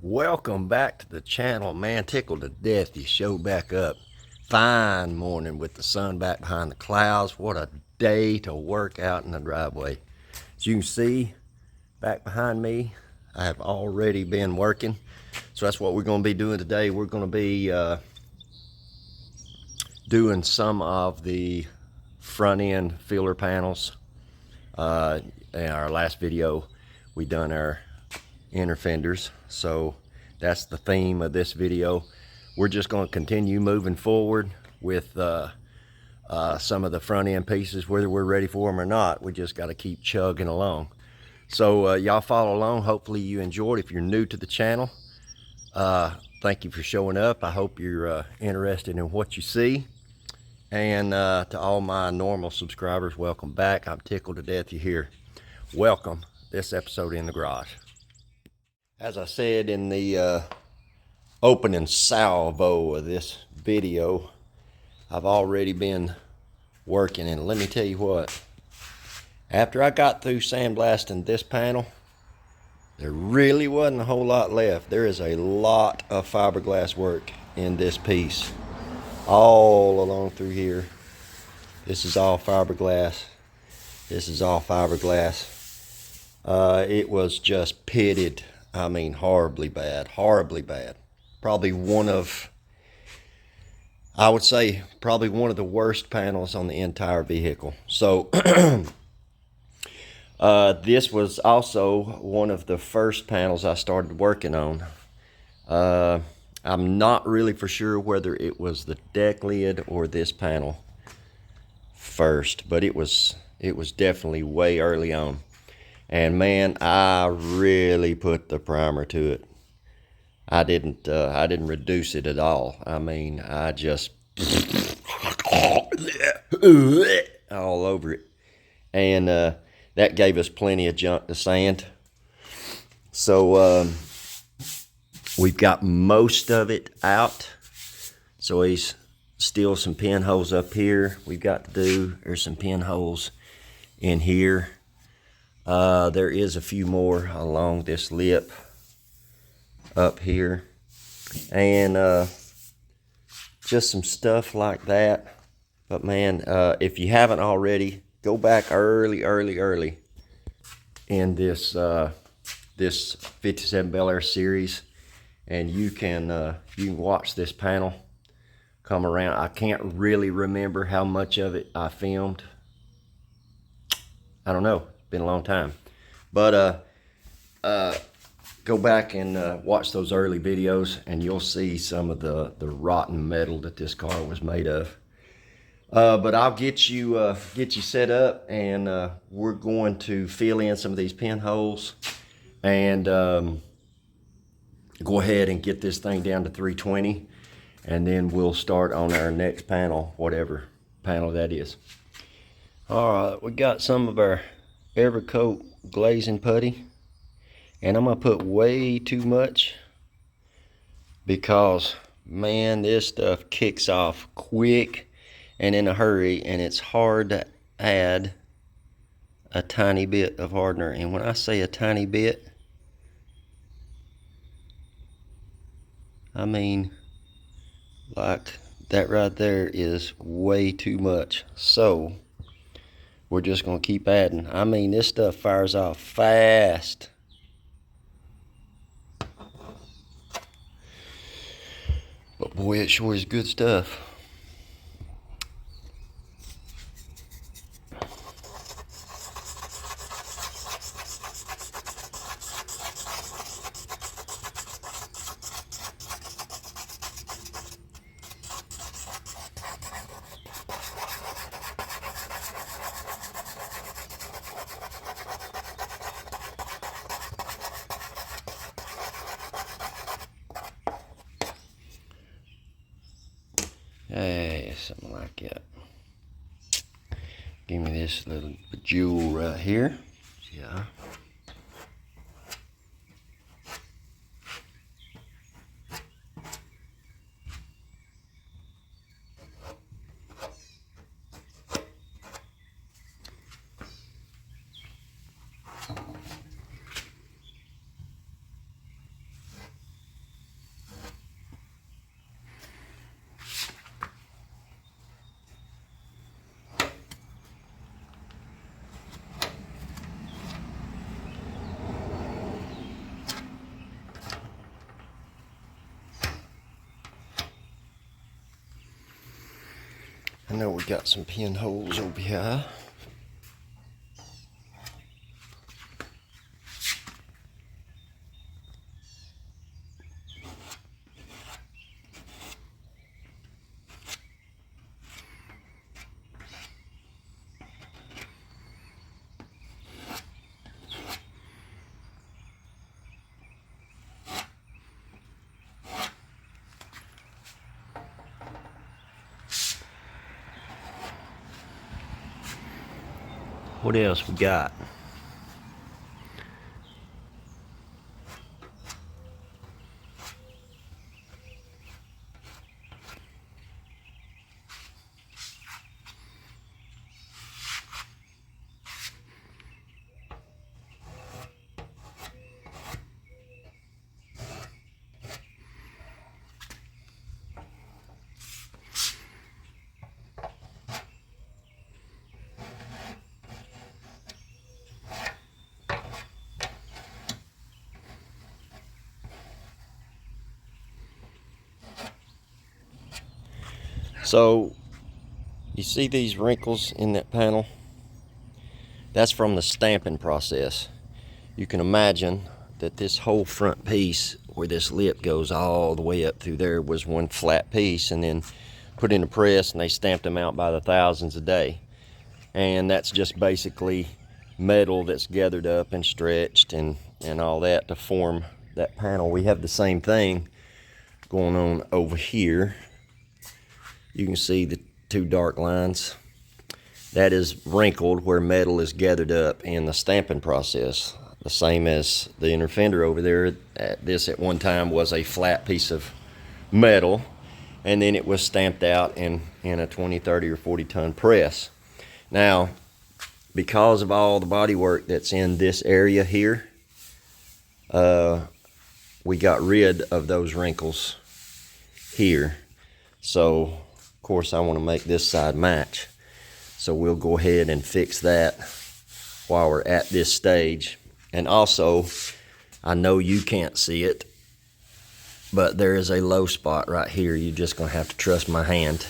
Welcome back to the channel, man. Tickled to death you showed back up. Fine morning with the sun back behind the clouds. What a day to work out in the driveway. As you can see back behind me, I have already been working. So that's what we're going to be doing today. We're going to be doing some of the front end filler panels. In our last video, we done our inner fenders, so that's the theme of this video. We're just going to continue moving forward with some of the front end pieces, whether we're ready for them or not. We just got to keep chugging along. So y'all follow along. Hopefully you enjoyed. If you're new to the channel, thank you for showing up. I hope you're interested in what you see. And to all my normal subscribers, welcome back. I'm tickled to death you're here. Welcome this episode in the garage. As I said in the opening salvo of this video, I've already been working, and let me tell you what, after I got through sandblasting this panel, there really wasn't a whole lot left. There is a lot of fiberglass work in this piece, all along through here. This is all fiberglass. This is all fiberglass. It was just pitted. I mean, horribly bad, horribly bad. Probably one of, I would say, probably one of the worst panels on the entire vehicle. So this was also one of the first panels I started working on. I'm not really for sure whether it was the deck lid or this panel first, but it was definitely way early on. And man, I really put the primer to it. I didn't reduce it at all. I mean, I just all over it. And that gave us plenty of junk to sand. So we've got most of it out. So he's still some pinholes up here we've got to do. There's some pinholes in here. There is a few more along this lip up here, and just some stuff like that. But man, if you haven't already, go back early in this this 57 Belair series, and you can watch this panel come around. I can't really remember how much of it I filmed. I don't know. Been a long time, but go back and watch those early videos, and you'll see some of the rotten metal that this car was made of. But I'll get you set up, and we're going to fill in some of these pinholes, and go ahead and get this thing down to 320, and then we'll start on our next panel, whatever panel that is. All right, we got some of our Evercoat glazing putty, and I'm gonna put way too much because man, this stuff kicks off quick and in a hurry, and it's hard to add a tiny bit of hardener. And when I say a tiny bit, I mean like that right there is way too much. So we're just going to keep adding. I mean, this stuff fires off fast. But boy, it sure is good stuff. Hey, something like that. Give me this little jewel right here. Yeah. I know we got some pinholes over here. What else we got? So, you see these wrinkles in that panel? That's from the stamping process. You can imagine that this whole front piece, where this lip goes all the way up through there, was one flat piece and then put in a press, and they stamped them out by the thousands a day. And that's just basically metal that's gathered up and stretched and all that to form that panel. We have the same thing going on over here. You can see the two dark lines. That is wrinkled where metal is gathered up in the stamping process. The same as the inner fender over there. This at one time was a flat piece of metal, and then it was stamped out in a 20, 30, or 40 ton press. Now, because of all the body work that's in this area here, we got rid of those wrinkles here. So, of course, I want to make this side match. So we'll go ahead and fix that while we're at this stage. And also, I know you can't see it, but there is a low spot right here. You're just going to have to trust my hand.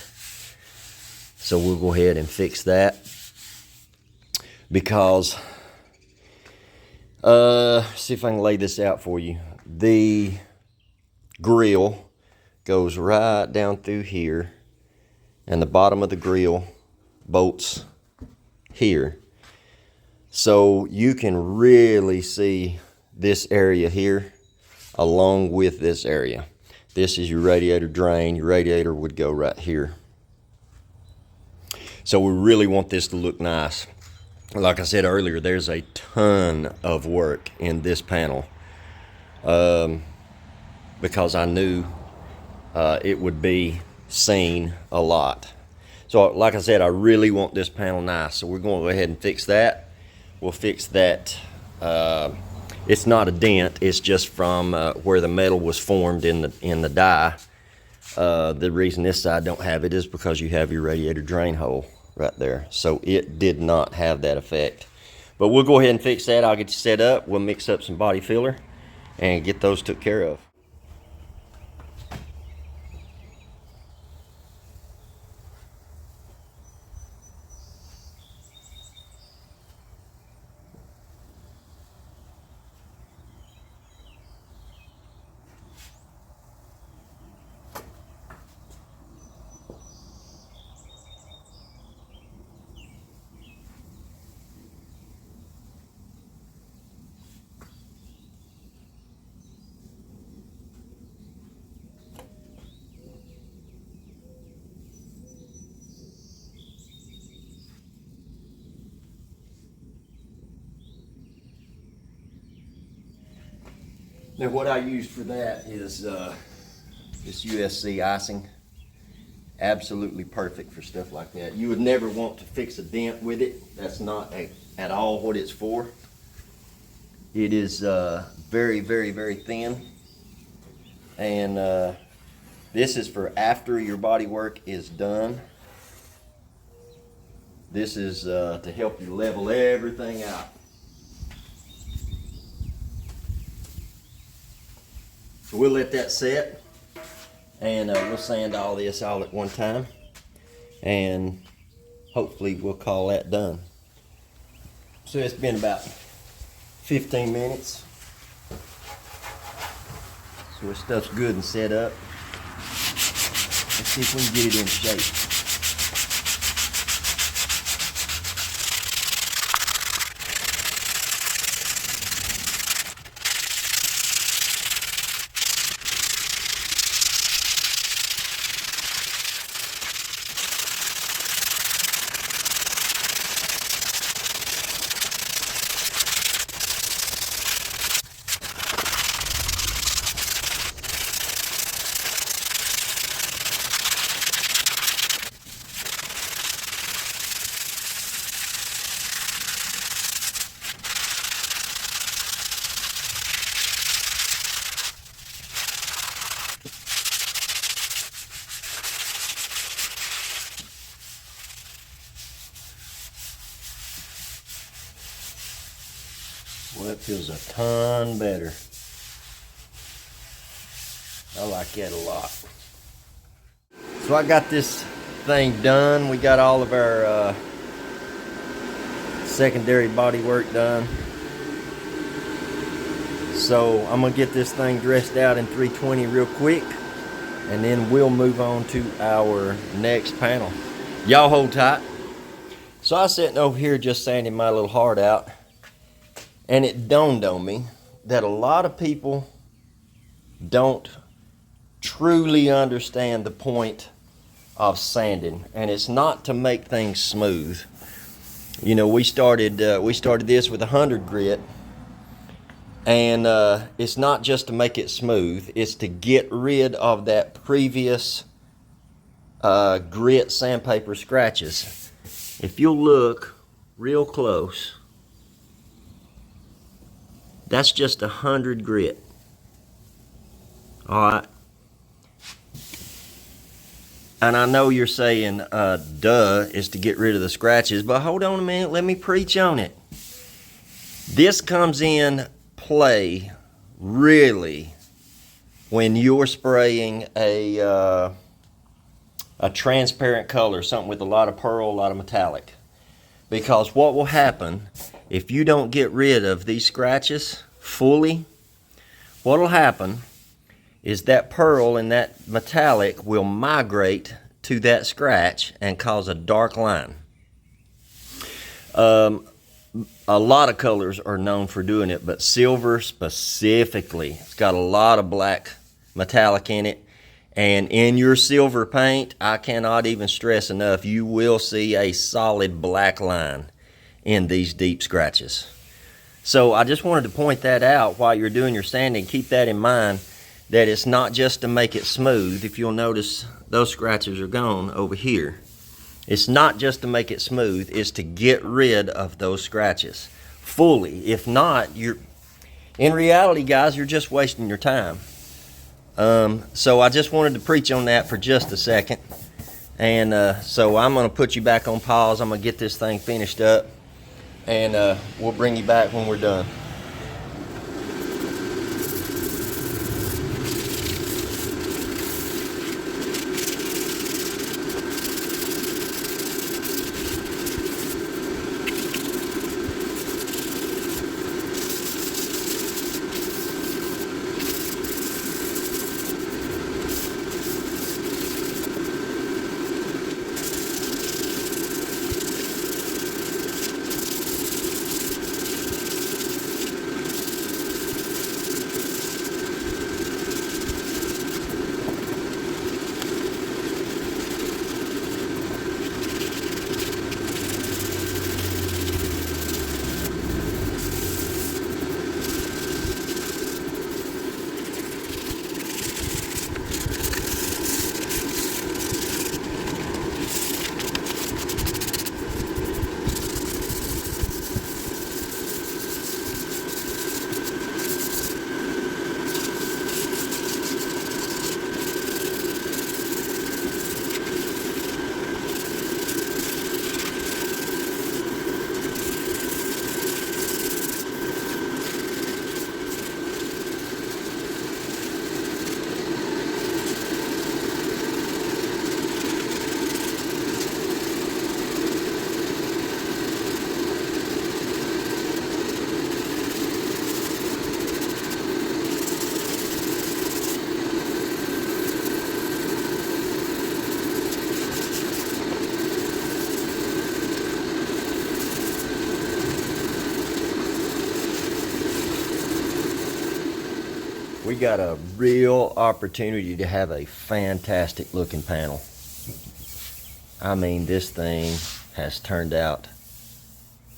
So we'll go ahead and fix that. Because, see if I can lay this out for you. The grill goes right down through here, and the bottom of the grill bolts here. So you can really see this area here along with this area. This is your radiator drain. Your radiator would go right here. So we really want this to look nice. Like I said earlier, there's a ton of work in this panel because I knew it would be seen a lot. So like I said, I really want this panel nice. So we're going to go ahead and fix that. We'll fix that. It's not a dent. It's just from where the metal was formed in the die. The reason this side don't have it is because you have your radiator drain hole right there. So it did not have that effect. But we'll go ahead and fix that. I'll get you set up. We'll mix up some body filler and get those took care of. Now what I used for that is this USC icing. Absolutely perfect for stuff like that. You would never want to fix a dent with it. That's not at all what it's for. It is very, very, very thin. And this is for after your body work is done. This is to help you level everything out. So we'll let that set, and we'll sand all this all at one time, and hopefully we'll call that done. So it's been about 15 minutes. So this stuff's good and set up. Let's see if we can get it in shape. Well, it feels a ton better. I like that a lot. So I got this thing done. We got all of our secondary body work done. So I'm gonna get this thing dressed out in 320 real quick, and then we'll move on to our next panel. Y'all hold tight. So I was sitting over here just sanding my little heart out, and it dawned on me that a lot of people don't truly understand the point of sanding, and it's not to make things smooth. You know, we started this with 100 grit, and it's not just to make it smooth, it's to get rid of that previous grit sandpaper scratches. If you'll look real close, that's just 100 grit. All right. And I know you're saying, duh, is to get rid of the scratches, but hold on a minute, let me preach on it. This comes in play really when you're spraying a transparent color, something with a lot of pearl, a lot of metallic. Because what will happen if you don't get rid of these scratches fully, what will happen is that pearl and that metallic will migrate to that scratch and cause a dark line. A lot of colors are known for doing it, but silver specifically, it's got a lot of black metallic in it. And in your silver paint, I cannot even stress enough, you will see a solid black line in these deep scratches. So I just wanted to point that out while you're doing your sanding. Keep that in mind, that it's not just to make it smooth. If you'll notice, those scratches are gone over here. It's not just to make it smooth, it's to get rid of those scratches fully. If not, in reality, guys, you're just wasting your time. So I just wanted to preach on that for just a second. And so I'm going to put you back on pause. I'm going to get this thing finished up, and we'll bring you back when we're done. We got a real opportunity to have a fantastic looking panel. I mean, this thing has turned out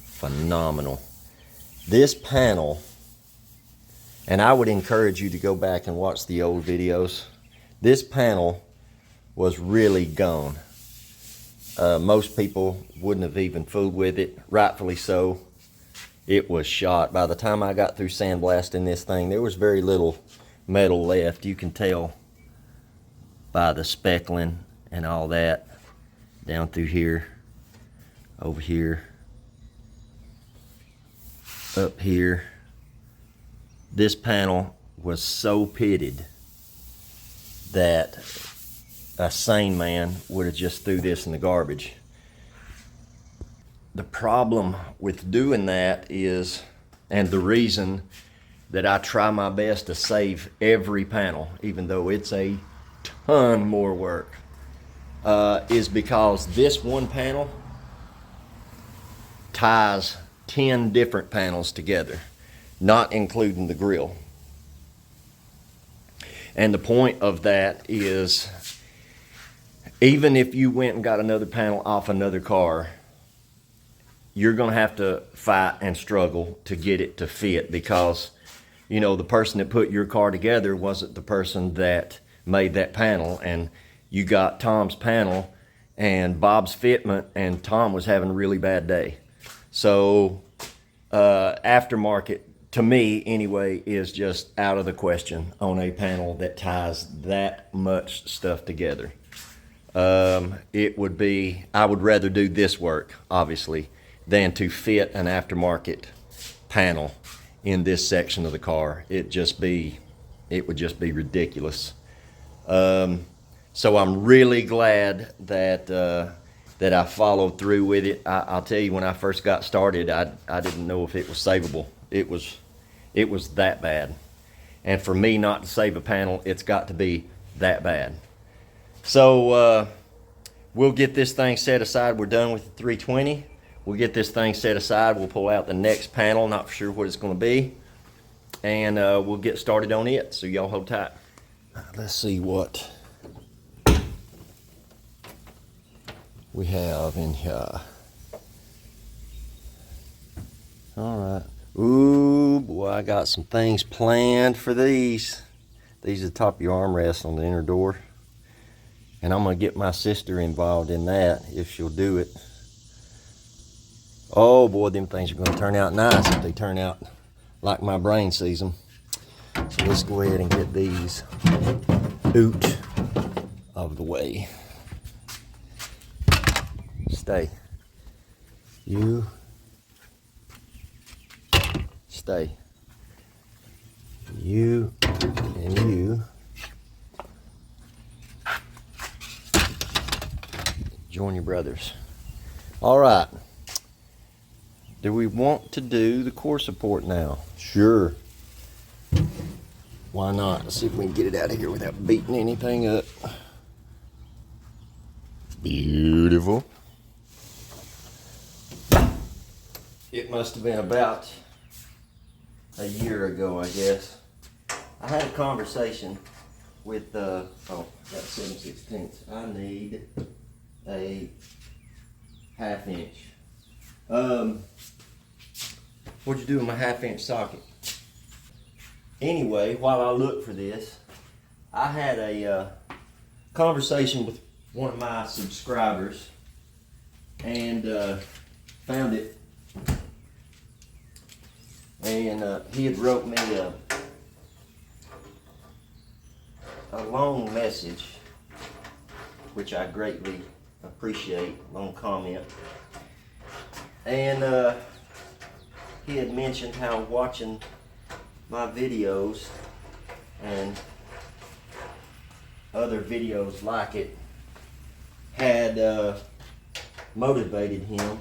phenomenal. This panel, and I would encourage you to go back and watch the old videos. This panel was really gone. Most people wouldn't have even fooled with it, rightfully so. It was shot. By the time I got through sandblasting this thing, there was very little metal left. You can tell by the speckling and all that down through here, over here, up here. This panel was so pitted that a sane man would have just threw this in the garbage. The problem with doing that is, and the reason that I try my best to save every panel, even though it's a ton more work, is because this one panel ties 10 different panels together, not including the grill. And the point of that is, even if you went and got another panel off another car, you're going to have to fight and struggle to get it to fit, because, you know, the person that put your car together wasn't the person that made that panel. And you got Tom's panel and Bob's fitment, and Tom was having a really bad day. So aftermarket, to me anyway, is just out of the question on a panel that ties that much stuff together. It would be, I would rather do this work, obviously, than to fit an aftermarket panel in this section of the car. It would just be ridiculous. So I'm really glad that that I followed through with it. I'll tell you, when I first got started, I didn't know if it was savable. It was that bad. And for me not to save a panel, it's got to be that bad. So we'll get this thing set aside. We're done with the 320. We'll get this thing set aside. We'll pull out the next panel, not for sure what it's going to be, and we'll get started on it. So y'all hold tight. Let's see what we have in here. All right. Ooh, boy, I got some things planned for these. These are the top of your armrest on the inner door. And I'm going to get my sister involved in that, if she'll do it. Oh boy, them things are going to turn out nice if they turn out like my brain sees them. So let's go ahead and get these out of the way. Stay. You. Stay. You and you. Join your brothers. All right. Do we want to do the core support now? Sure. Why not? Let's see if we can get it out of here without beating anything up. Beautiful. It must have been about a year ago, I guess. I had a conversation with, oh, that's 7/16. I need a 1/2 inch. What'd you do with my 1/2 inch socket? Anyway, while I look for this, I had a conversation with one of my subscribers, and found it, and he had wrote me a long message, which I greatly appreciate, long comment. And he had mentioned how watching my videos and other videos like it had motivated him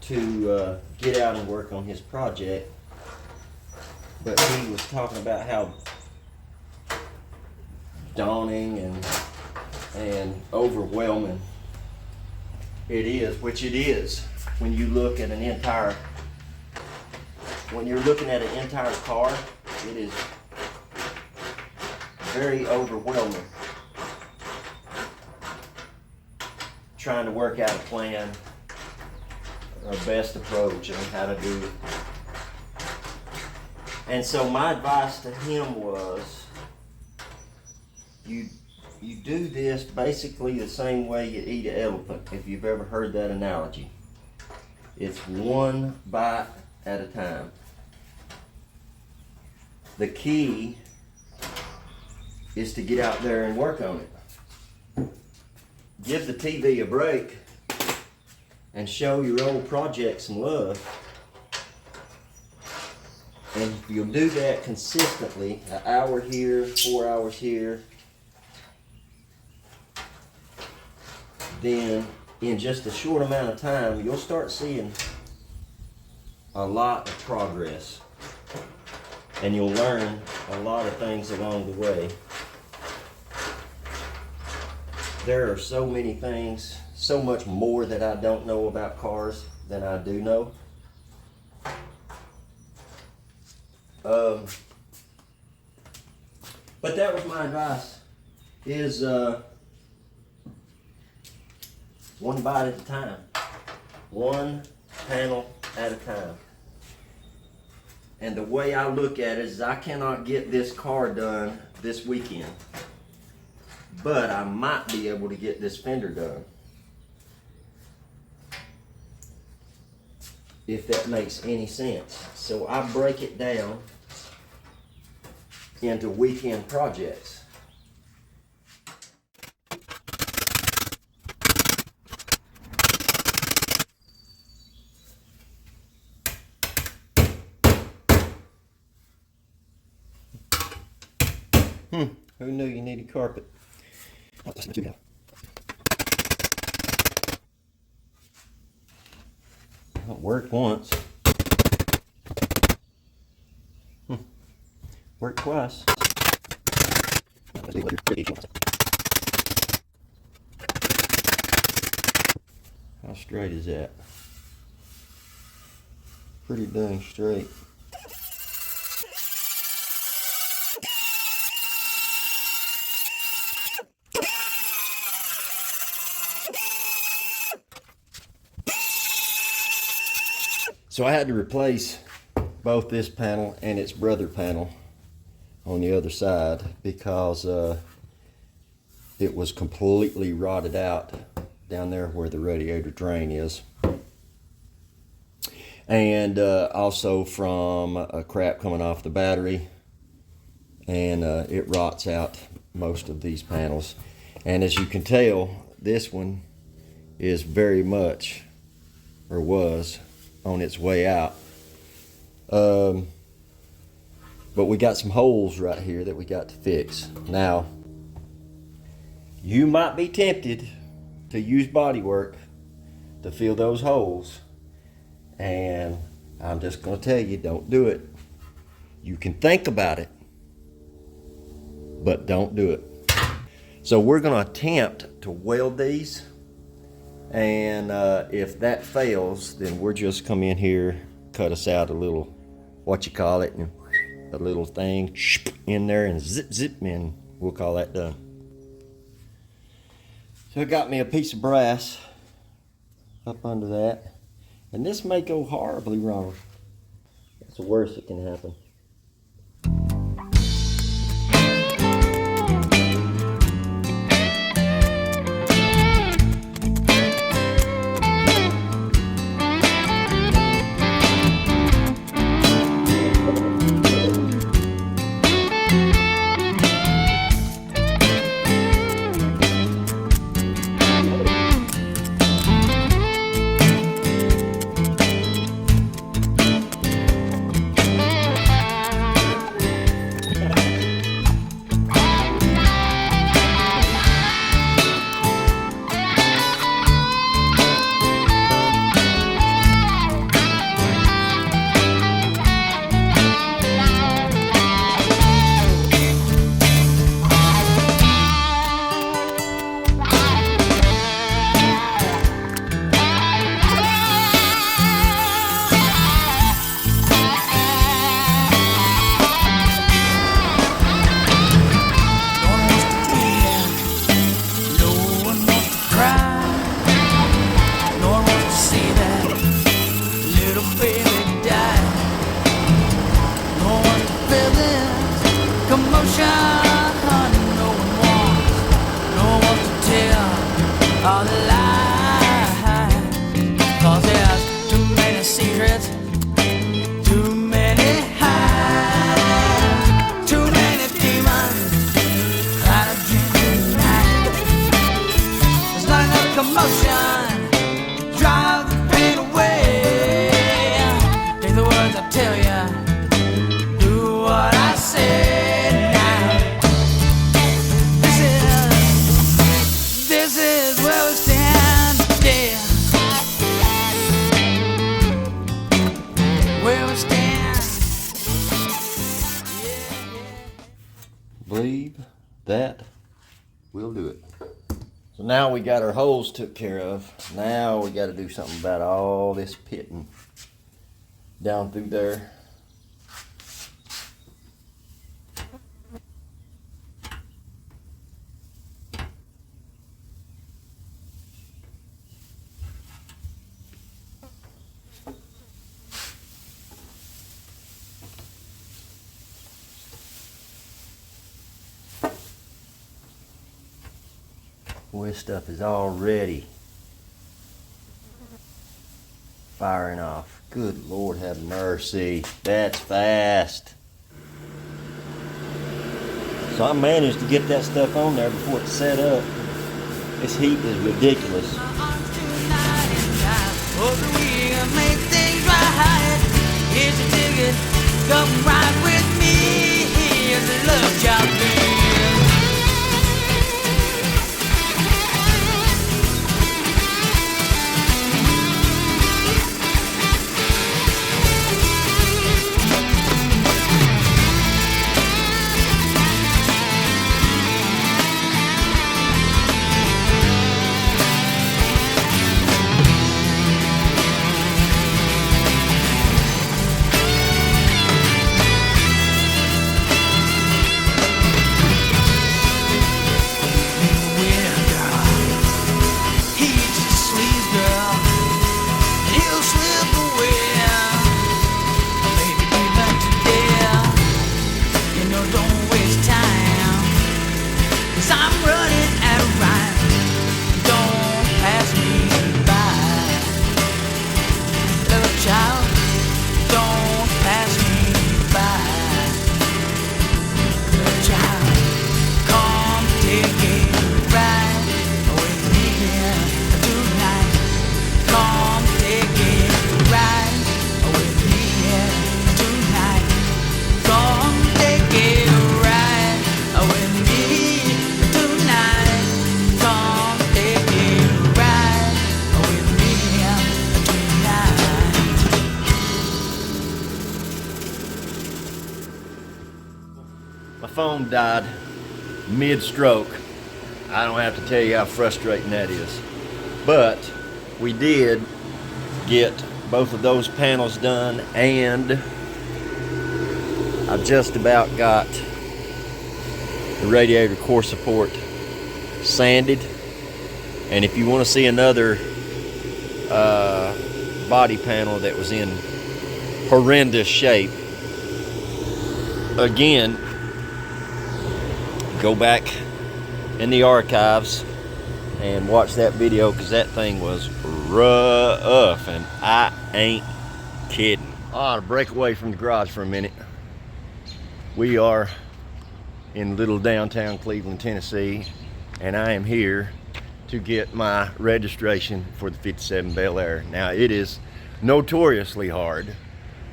to get out and work on his project. But he was talking about how daunting and overwhelming it is, which it is when you look at an entire, when you're looking at an entire car. It is very overwhelming trying to work out a plan or best approach on how to do it. And so my advice to him was, you do this basically the same way you eat an elephant, if you've ever heard that analogy. It's one bite at a time. The key is to get out there and work on it. Give the TV a break and show your old project some love. And if you'll do that consistently, an hour here, 4 hours here, then in just a short amount of time, you'll start seeing a lot of progress. And you'll learn a lot of things along the way. There are so many things, so much more that I don't know about cars than I do know. But that was my advice, is one bite at a time. One panel at a time. And the way I look at it is I cannot get this car done this weekend, but I might be able to get this fender done. If that makes any sense. So I break it down into weekend projects. Who knew you needed carpet? Oh, that's not too bad. It worked once. Worked twice. How straight is that? Pretty dang straight. So I had to replace both this panel and its brother panel on the other side because it was completely rotted out down there where the radiator drain is. And also from crap coming off the battery, and it rots out most of these panels. And as you can tell, this one is very much, or was, on its way out. But we got some holes right here that we got to fix. Now, you might be tempted to use bodywork to fill those holes, and I'm just going to tell you, don't do it. You can think about it, but don't do it. So we're going to attempt to weld these, and if that fails, then we're just come in here, cut us out a little, what you call it, and a little thing in there, and zip zip, and we'll call that done. So I got me a piece of brass up under that, and this may go horribly wrong. That's the worst that can happen. believe that will do it. So now we got our holes took care of. Now we got to do something about all this pitting down through there. Boy, this stuff is already firing off. Good Lord have mercy. That's fast. So I managed to get that stuff on there before it's set up. This heat is ridiculous. Come ride with me. Here's a love job. My phone died mid-stroke. I don't have to tell you how frustrating that is. But we did get both of those panels done, and I've just about got the radiator core support sanded. And if you want to see another body panel that was in horrendous shape, again, go back in the archives and watch that video, because that thing was rough, and I ain't kidding. I ought to break away from the garage for a minute. We are in little downtown Cleveland, Tennessee, and I am here to get my registration for the 57 Belair. Now, it is notoriously hard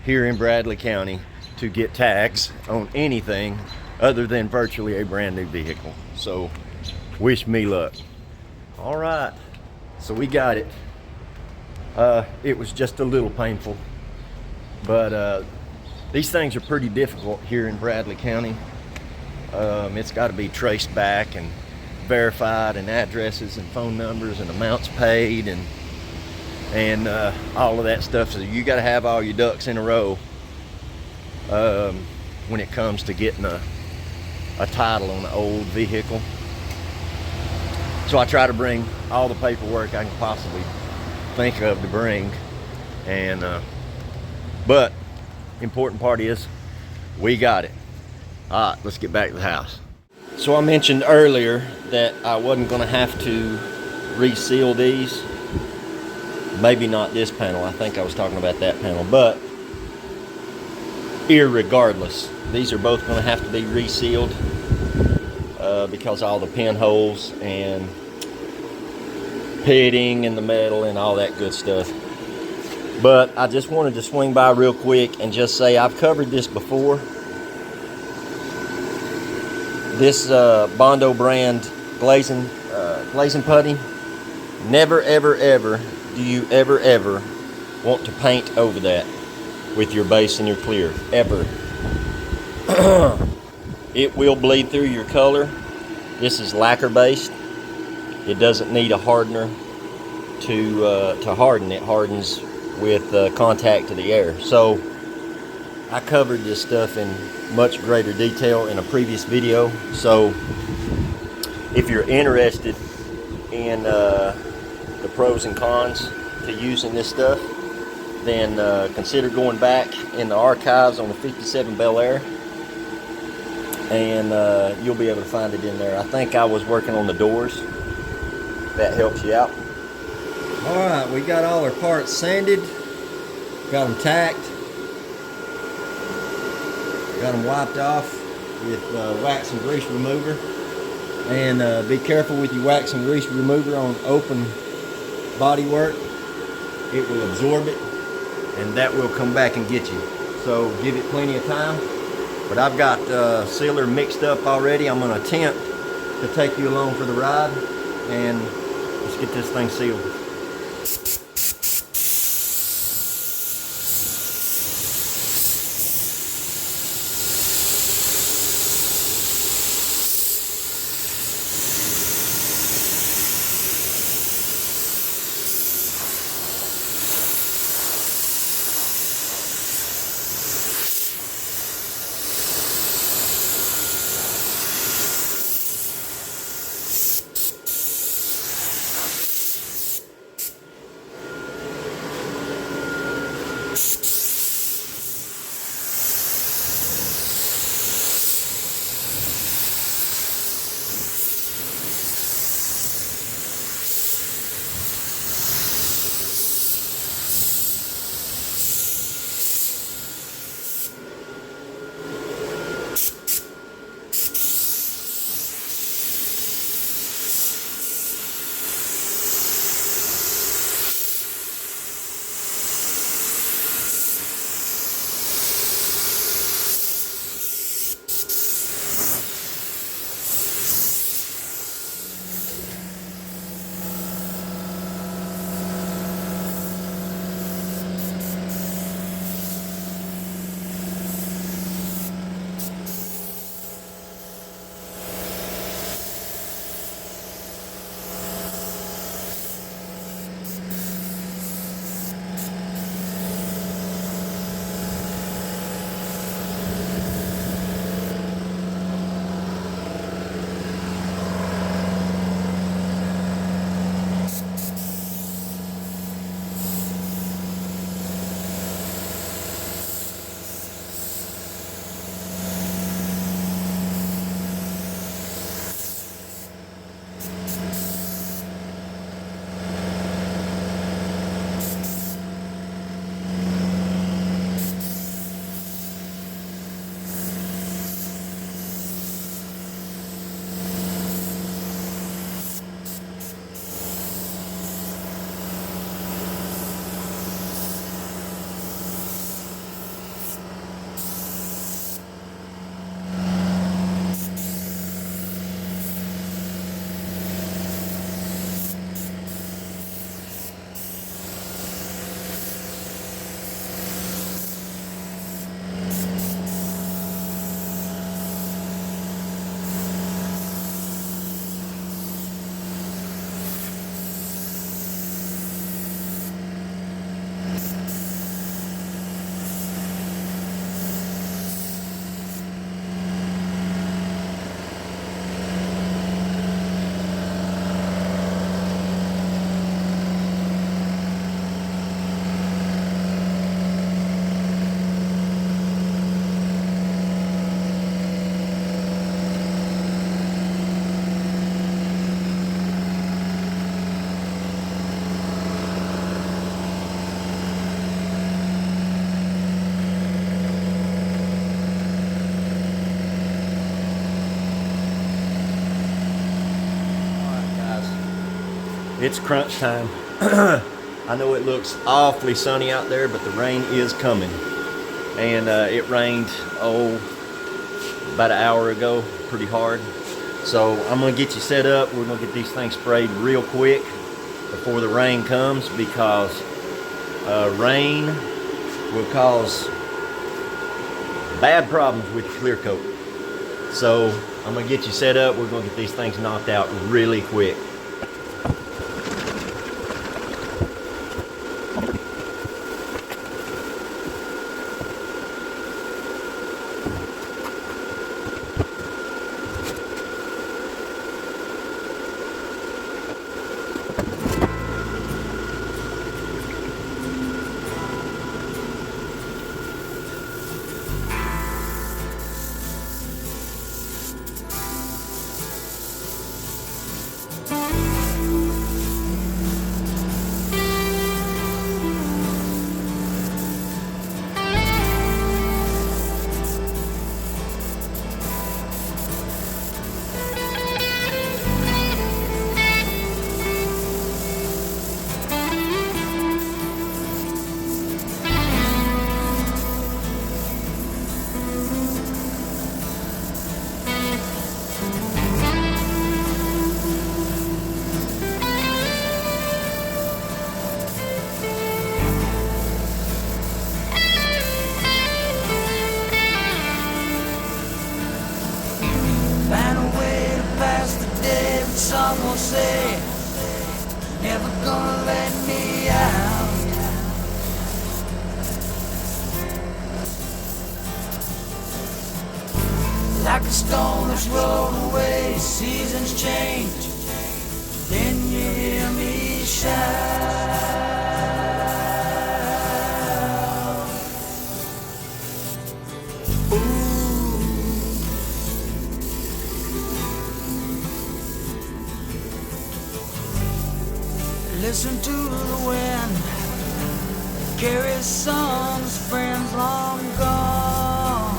here in Bradley County to get tags on anything other than virtually a brand new vehicle. So wish me luck. All right, so we got it. It was just a little painful, but these things are pretty difficult here in Bradley County. It's got to be traced back and verified, and addresses and phone numbers and amounts paid and all of that stuff. So you got to have all your ducks in a row when it comes to getting a title on an old vehicle. So I try to bring all the paperwork I can possibly think of to bring, and but important part is we got it. All right, let's get back to the house. So I mentioned earlier that I wasn't going to have to reseal these. Maybe not this panel. I think I was talking about that panel, but irregardless, these are both going to have to be resealed because all the pinholes and pitting and the metal and all that good stuff. But I just wanted to swing by real quick and just say I've covered this before. This Bondo brand glazing putty, never ever ever do you ever want to paint over that with your base and your clear, ever. it will bleed through your color. This is lacquer based. It doesn't need a hardener to harden. It hardens with contact to the air. So I covered this stuff in much greater detail in a previous video. So if you're interested in the pros and cons to using this stuff, then consider going back in the archives on the 57 Belair, and you'll be able to find it in there. I think I was working on the doors. That helps you out. Alright, we got all our parts sanded, got them tacked, got them wiped off with wax and grease remover. And be careful with your wax and grease remover on open body work. It will absorb it, and that will come back and get you. So give it plenty of time. But I've got sealer mixed up already. I'm going to attempt to take you along for the ride, and let's get this thing sealed. It's crunch time. I know it looks awfully sunny out there, but the rain is coming. And it rained, about an hour ago, pretty hard. So I'm gonna get you set up. We're gonna get these things sprayed real quick before the rain comes, because rain will cause bad problems with your clear coat. So I'm gonna get you set up. We're gonna get these things knocked out really quick. Some will say, never gonna let me out. Like a stone that's rolled away, seasons change, then you hear me shout. Listen to the wind, carry songs, friends long gone.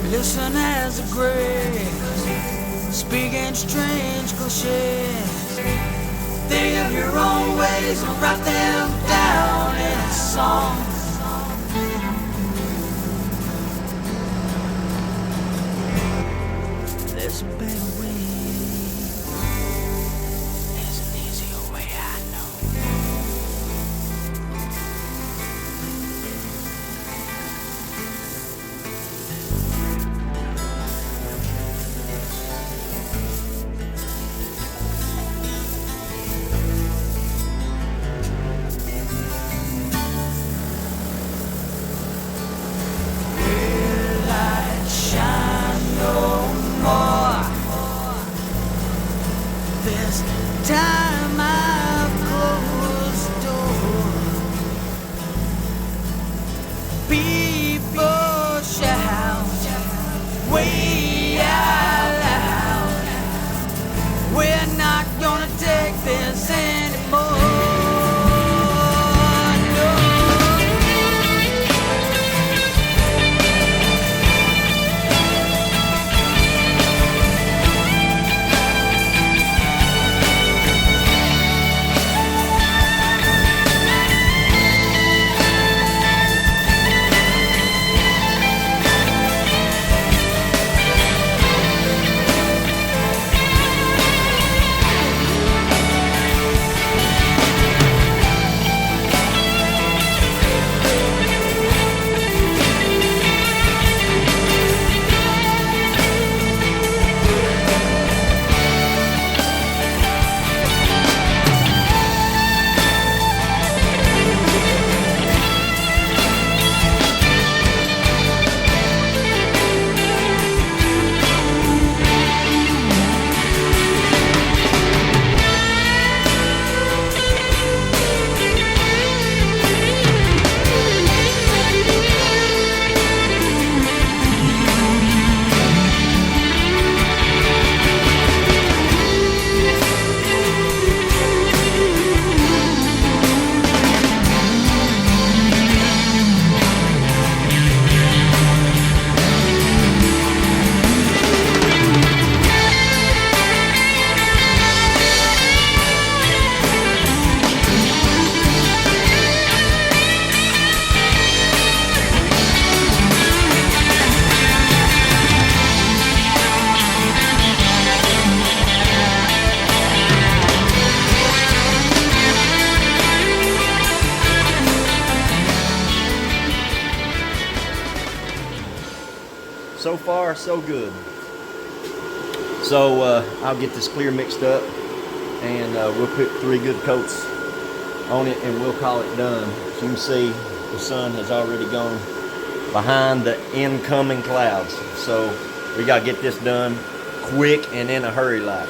Listen as the graves, speaking strange cliches. Think of your own ways and write them down in a song. There's a better way. There's an easier way, I know. So far, so good. So I'll get this clear mixed up, and we'll put 3 good coats on it, and we'll call it done. As you can see, the sun has already gone behind the incoming clouds. So we got to get this done quick and in a hurry like.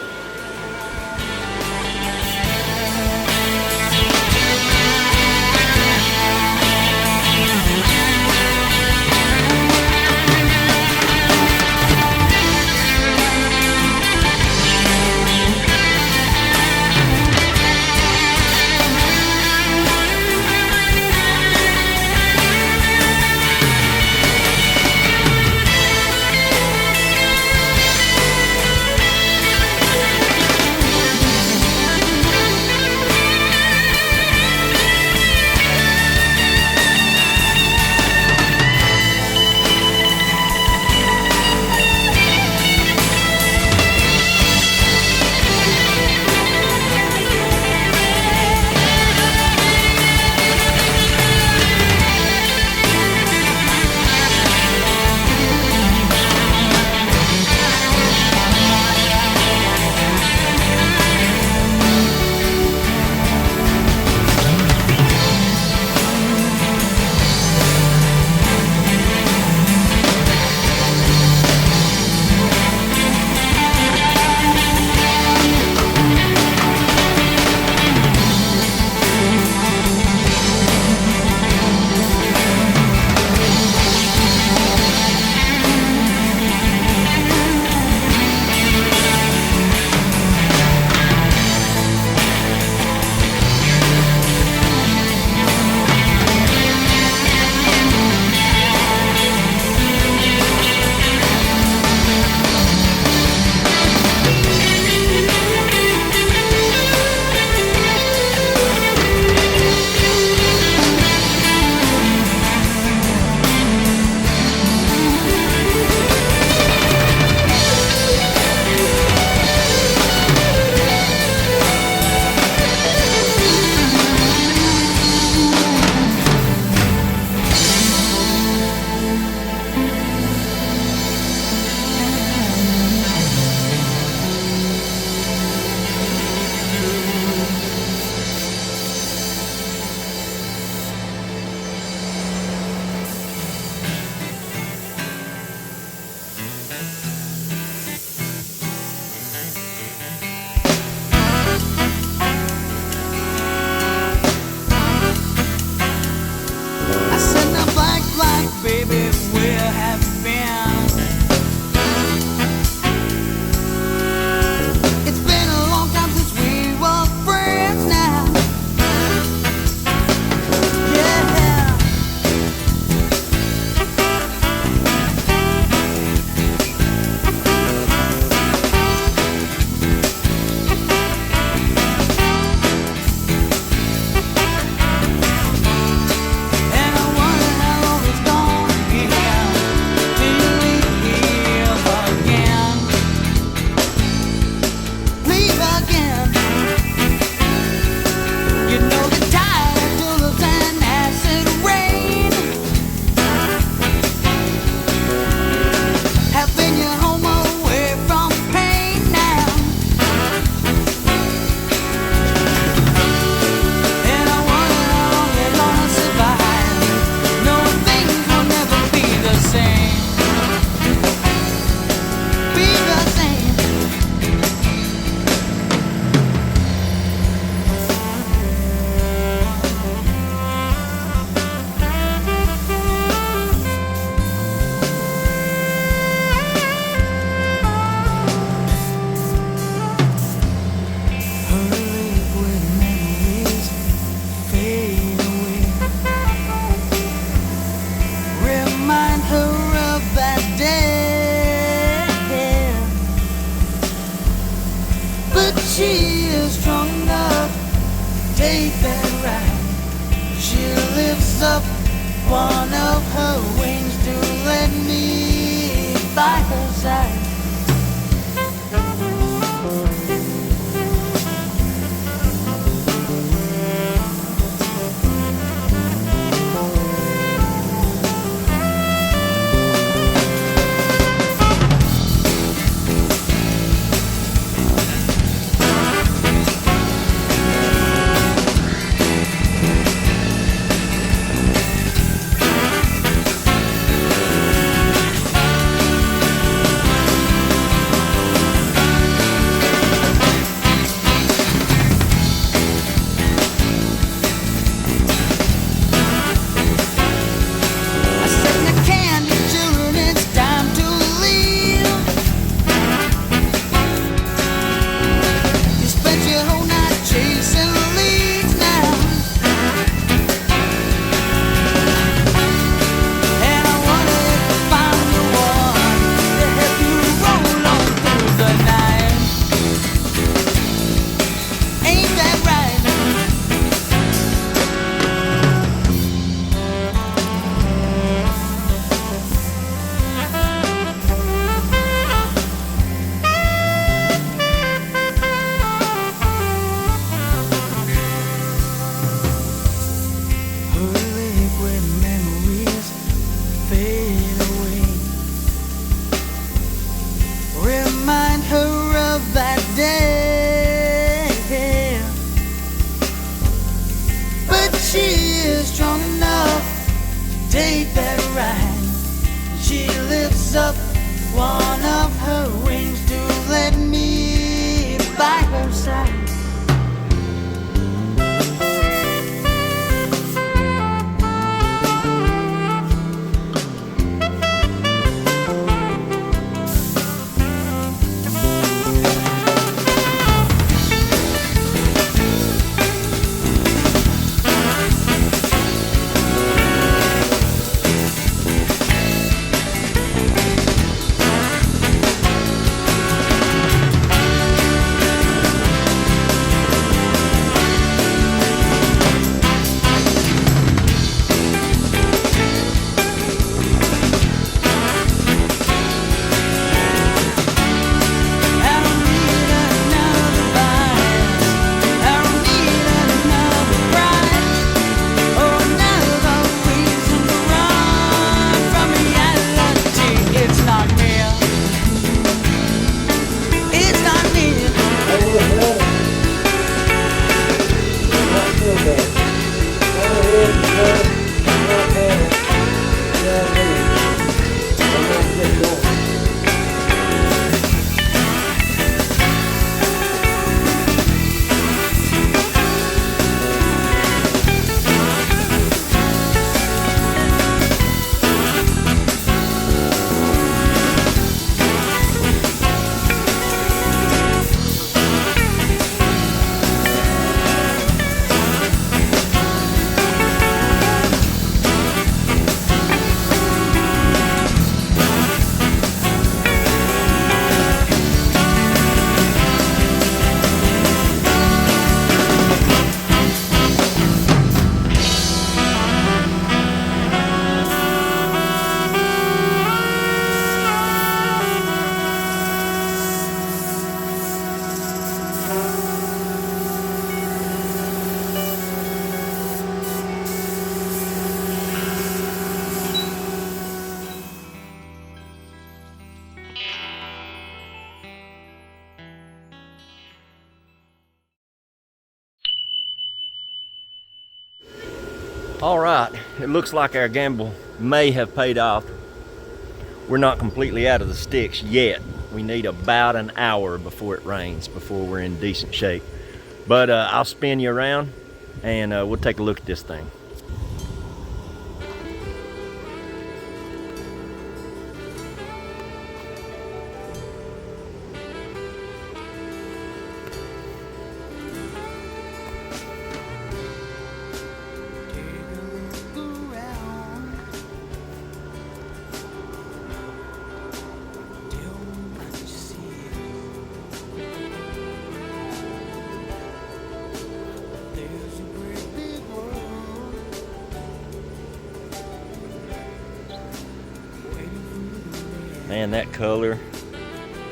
she is strong enough to take that ride. She lifts up one of her wings to let me by her side. take that ride. She lifts up one of her wings to let me by her side. All right, it looks like our gamble may have paid off. We're not completely out of the sticks yet. We need about an hour before it rains, before we're in decent shape. But I'll spin you around and we'll take a look at this thing. Man, that color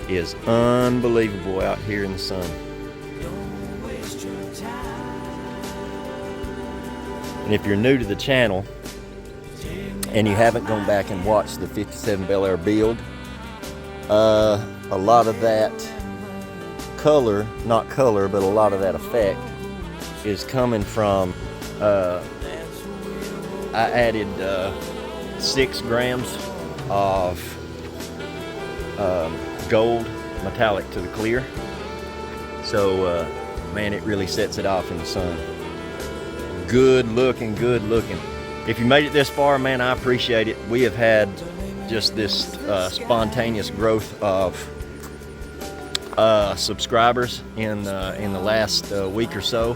is unbelievable out here in the sun. And if you're new to the channel and you haven't gone back and watched the 57 Belair build, a lot of that color, not color, but a lot of that effect is coming from, I added 6 grams of gold metallic to the clear. So man, it really sets it off in the sun. Good looking, good looking. If you made it this far, man, I appreciate it. We have had just this spontaneous growth of subscribers in the last week or so,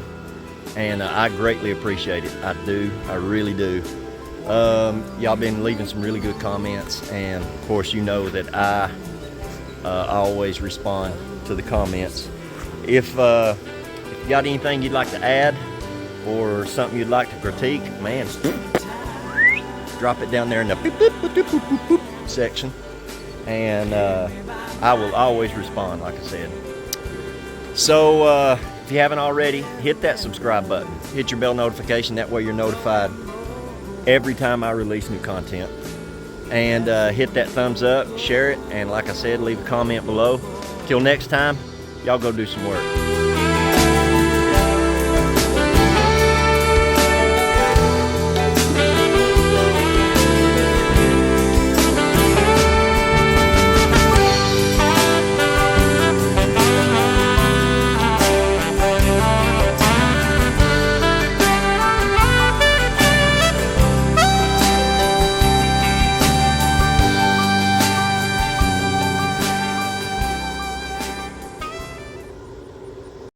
and I greatly appreciate it. I do, I really do. Y'all been leaving some really good comments, and of course you know that I always respond to the comments. If you got anything you'd like to add or something you'd like to critique, man, drop it down there in the boop, boop, boop, boop, boop, boop, boop section, and I will always respond, like I said. So if you haven't already, hit that subscribe button, hit your bell notification, that way you're notified every time I release new content. And hit that thumbs up, share it, and like I said, leave a comment below. Till next time, y'all go do some work.